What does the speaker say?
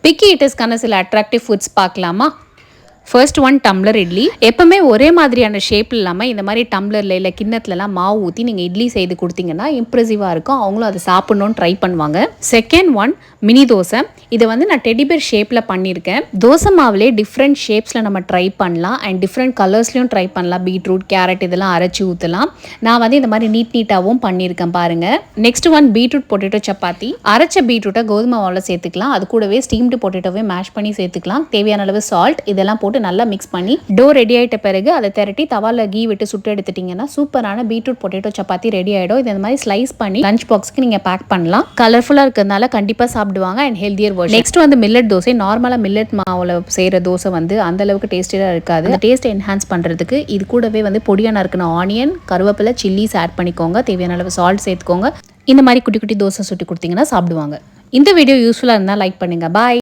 Piggy ஈட்டர்ஸ்க்கான சில attractive foods பார்க்கலாமா? First one tumbler idli. எப்பவுமே ஒரே மாதிரியான ஷேப்பில் இல்லாமல் இந்த மாதிரி டம்ளரில் இல்லை கிண்ணத்துலலாம் மாவு ஊற்றி நீங்கள் இட்லி செய்து கொடுத்தீங்கன்னா இம்ப்ரெசிவாக இருக்கும். அவங்களும் அதை சாப்பிட்ணுன்னு ட்ரை பண்ணுவாங்க. Second one mini dosa. இதை வந்து நான் டெடிபேர் ஷேப்பில் பண்ணியிருக்கேன். தோசை மாவுலே டிஃப்ரெண்ட் ஷேப்ஸில் நம்ம ட்ரை பண்ணலாம் அண்ட் டிஃப்ரெண்ட் கலர்ஸ்லையும் ட்ரை பண்ணலாம். பீட்ரூட், கேரட் இதெல்லாம் அரைச்சி ஊற்றலாம். நான் வந்து இந்த மாதிரி நீட்டாகவும் பண்ணியிருக்கேன் பாருங்கள். Next one beetroot potato chapati. அரைச்ச பீட்ரூட்டை கோதுமை மாவில் சேர்த்துக்கலாம். அது கூடவே ஸ்டீம்டு பொட்டேட்டோவே மேஷ் பண்ணி சேர்த்துக்கலாம். தேவையான அளவு சால்ட் இதெல்லாம் போட்டு நல்லா மிக்ஸ் பண்ணி டோ ரெடி ஆயிட்ட பிறகு அதை திரட்டி தவால கீ விட்டு சுட்டு எடுத்துட்டீங்கன்னா சூப்பரான பீட்ரூட் பொட்டேட்டோ சப்பாத்தி ரெடி ஆயிடும். இது இந்த மாதிரி ஸ்லைஸ் பண்ணி லஞ்ச் பாக்ஸ்க்கு நீங்க பேக் பண்ணலாம். கலர்ஃபுல்லா இருக்கிறதுனால கண்டிப்பா சாப்பிடுவாங்க அண்ட் ஹெல்தியர் வெர்ஷன். நெக்ஸ்ட் வந்து மில்லட் தோசை. நார்மலா மில்லட் மாவுல செய்யற தோசை வந்து அந்த அளவுக்கு டேஸ்டியா இருக்காது. அந்த டேஸ்ட் என்ஹான்ஸ் பண்றதுக்கு இது கூடவே வந்து பொடியா நறுக்கின ஆனியன், கருவேப்பிலை, சில்லிஸ் ஆட் பண்ணிக்கோங்க. தேவையான அளவு சால்ட் சேர்த்துக்கோங்க. இந்த மாதிரி குட்டி குட்டி தோசை சுட்டு கொடுத்தீங்கன்னா சாப்பிடுவாங்க. இந்த வீடியோ யூஸ்ஃபுல்லா இருந்தால் லைக் பண்ணுங்க. பாய்.